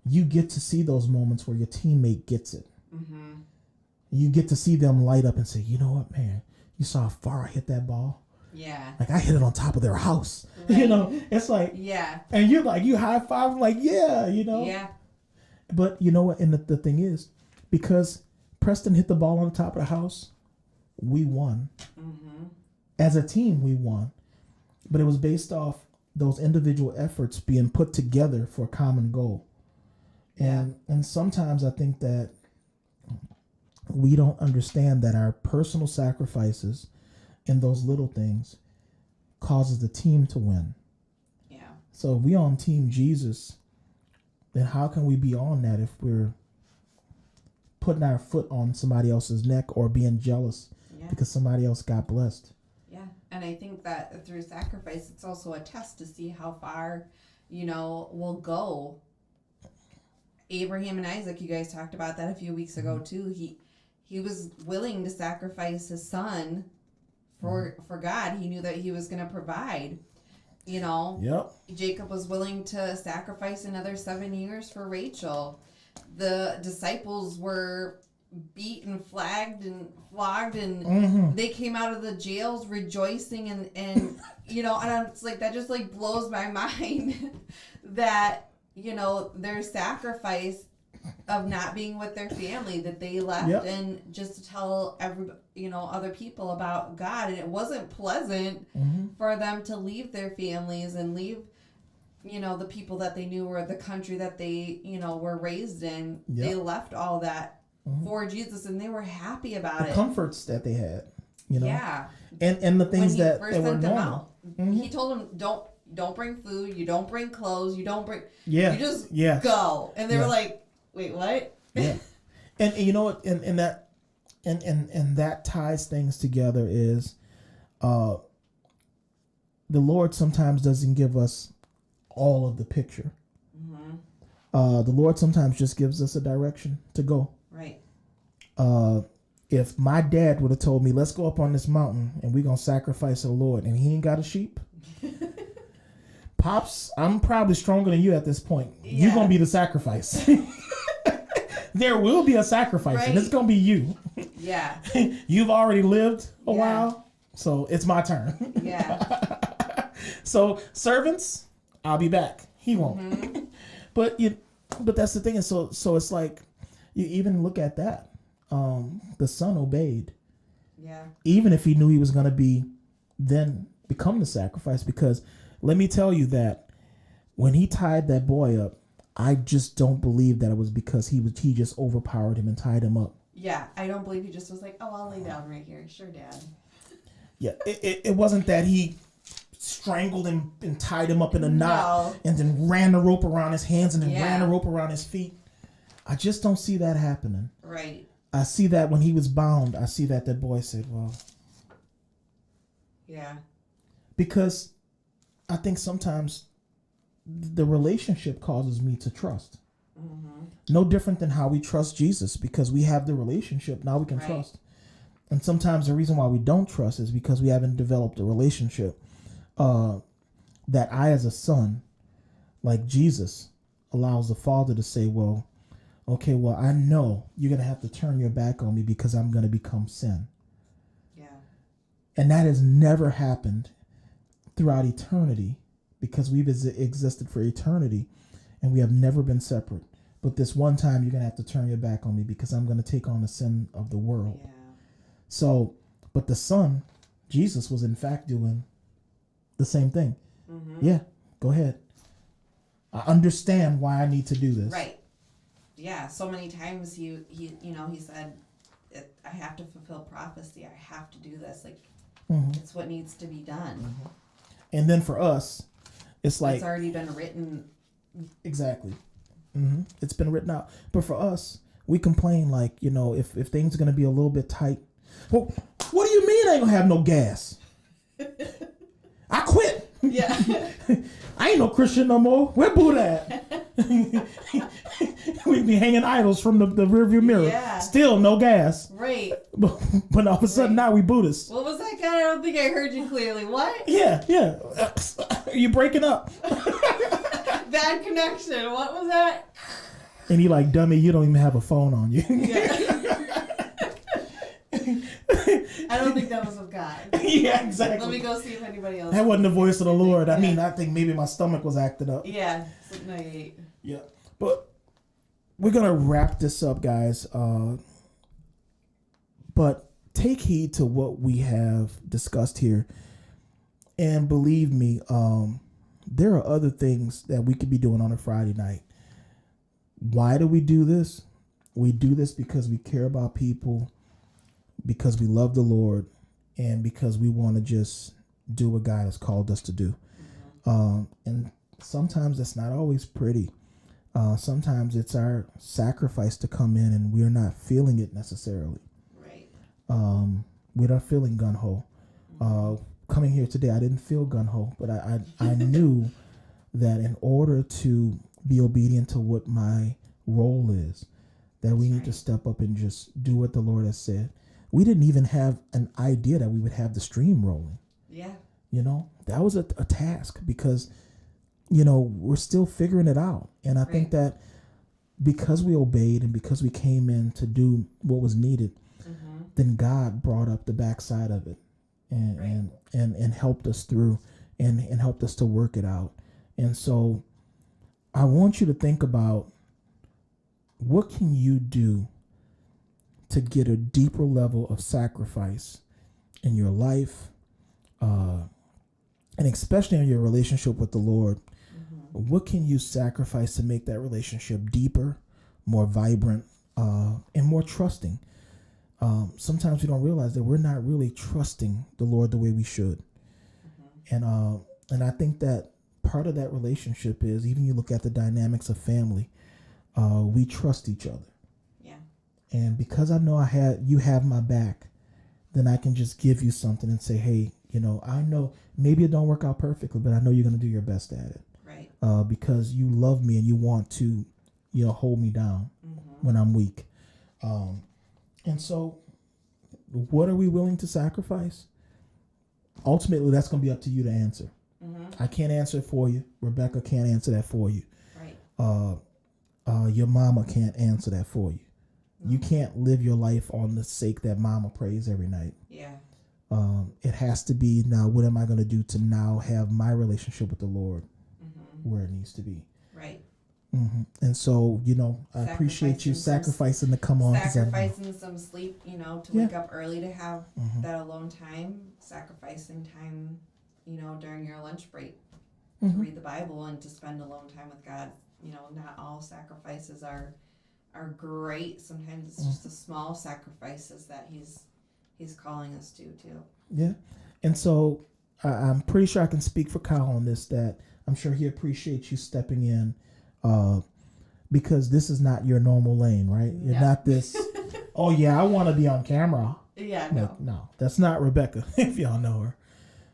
you get to see those moments where your teammate gets it. You get to see them light up and say, you know what, man, you saw how far I hit that ball? Yeah. Like, I hit it on top of their house. Right. You know, it's like, Yeah. and you're like, you high five, I'm like, yeah, you know. Yeah. But you know what? And the thing is, because Preston hit the ball on the top of the house, we won. Mm-hmm. As a team, we won. But it was based off those individual efforts being put together for a common goal. And sometimes I think that we don't understand that our personal sacrifices in those little things causes the team to win. Yeah. So if we on Team Jesus, then how can we be on that if we're putting our foot on somebody else's neck or being jealous because somebody else got blessed? Yeah. And I think that through sacrifice, it's also a test to see how far, we'll go. Abraham and Isaac, you guys talked about that a few weeks ago too. He was willing to sacrifice his son for God. He knew that he was going to provide. Yep. Jacob was willing to sacrifice another 7 years for Rachel. The disciples were beat and flogged and they came out of the jails rejoicing and and it's like that just like blows my mind that their sacrifice of not being with their family, that they left and just to tell other people about God. And it wasn't pleasant for them to leave their families and leave, the people that they knew or the country that they, were raised in. They left all that for Jesus and they were happy about it. The comforts that they had, Yeah. And the things that first were sent them normal. out, he told them, don't bring food, you don't bring clothes, you don't bring, you just go. And they were like, wait, what? Yeah. And you know what, and that ties things together is the Lord sometimes doesn't give us all of the picture. The Lord sometimes just gives us a direction to go. Right. If my dad would have told me, let's go up on this mountain and we're going to sacrifice the Lord, and he ain't got a sheep, Pops, I'm probably stronger than you at this point. Yeah. You're going to be the sacrifice. There will be a sacrifice, and it's going to be you. Yeah. You've already lived a while, so it's my turn. Yeah. So, servants, I'll be back. He won't. But that's the thing. And so it's like, you even look at that. The son obeyed. Yeah. Even if he knew he was going to become the sacrifice, because let me tell you that when he tied that boy up, I just don't believe that it was because he just overpowered him and tied him up. Yeah, I don't believe he just was like, oh, I'll lay down right here. Sure, Dad. Yeah, it wasn't that he strangled him and tied him up in a knot and then ran the rope around his hands and then ran the rope around his feet. I just don't see that happening. Right. I see that when he was bound, I see that boy said, well. Yeah. Because I think sometimes the relationship causes me to trust. No different than how we trust Jesus, because we have the relationship. Now we can trust. And sometimes the reason why we don't trust is because we haven't developed a relationship that I, as a son, like Jesus, allows the Father to say, well, okay, well, I know you're going to have to turn your back on me because I'm going to become sin. Yeah. And that has never happened throughout eternity, because we've existed for eternity and we have never been separate. But this one time you're going to have to turn your back on me because I'm going to take on the sin of the world. Yeah. So, but the Son, Jesus, was in fact doing the same thing. Yeah, go ahead. I understand why I need to do this. Right. Yeah, so many times he said, I have to fulfill prophecy. I have to do this. Like, it's what needs to be done. And then for us, it's like, it's already been written. Exactly. It's been written out. But for us, we complain like, if things are going to be a little bit tight. Well, what do you mean I ain't going to have no gas? I quit. Yeah. I ain't no Christian no more. Where Buddha at? We be hanging idols from the rearview mirror. Yeah. Still no gas. Right. But all of a sudden now we Buddhists. What was that guy? I don't think I heard you clearly. What? Yeah. You breaking up. Bad connection. What was that? And he like, dummy, you don't even have a phone on you. Yeah. I don't think that was of God. Yeah, exactly. Let me go see if anybody else. That wasn't the voice of the Lord. I Yeah. mean, I think maybe my stomach was acting up. Yeah, something I ate. Yeah. But we're going to wrap this up, guys. But take heed to what we have discussed here. And believe me, there are other things that we could be doing on a Friday night. Why do we do this? We do this because we care about people, because we love the Lord, and because we want to just do what God has called us to do. And sometimes that's not always pretty. Sometimes it's our sacrifice to come in and we're not feeling it necessarily. Right. We're not feeling gung-ho. Coming here today, I didn't feel gung-ho, but I knew that in order to be obedient to what my role is, that we need to step up and just do what the Lord has said. We didn't even have an idea that we would have the stream rolling. Yeah. You know, that was a task because, you know, we're still figuring it out. And I think that because we obeyed and because we came in to do what was needed, then God brought up the backside of it and helped us through and helped us to work it out. And so I want you to think about, what can you do to get a deeper level of sacrifice in your life, and especially in your relationship with the Lord? What can you sacrifice to make that relationship deeper, more vibrant, and more trusting? Sometimes we don't realize that we're not really trusting the Lord the way we should. And I think that part of that relationship is, even you look at the dynamics of family, we trust each other. Yeah. And because I know you have my back, then I can just give you something and say, hey, you know, I know maybe it don't work out perfectly, but I know you're going to do your best at it. Right. Because you love me and you want to, you know, hold me down when I'm weak. And so what are we willing to sacrifice? Ultimately, that's going to be up to you to answer. I can't answer it for you. Rebecca can't answer that for you. Right. Your mama can't answer that for you. You can't live your life on the sake that mama prays every night. Yeah. It has to be, now what am I going to do to now have my relationship with the Lord where it needs to be? Right. And so, you know, I appreciate you sacrificing to come on. Sacrificing some sleep, you know, to wake up early to have that alone time. Sacrificing time, you know, during your lunch break to read the Bible and to spend alone time with God. You know, not all sacrifices are great. Sometimes it's just the small sacrifices that he's calling us to too. Yeah. And so I'm pretty sure I can speak for Kyle on this, that I'm sure he appreciates you stepping in, because this is not your normal lane, right? You're not this, oh yeah, I want to be on camera. Yeah, no, that's not Rebecca, if y'all know her.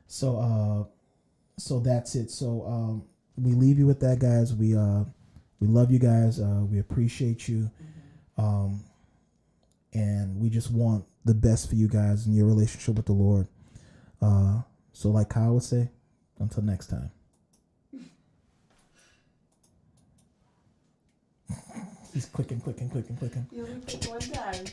So that's it. So we leave you with that, guys. We love you guys. We appreciate you. And we just want the best for you guys in your relationship with the Lord. So like Kyle would say, until next time. He's clicking. You only click one time.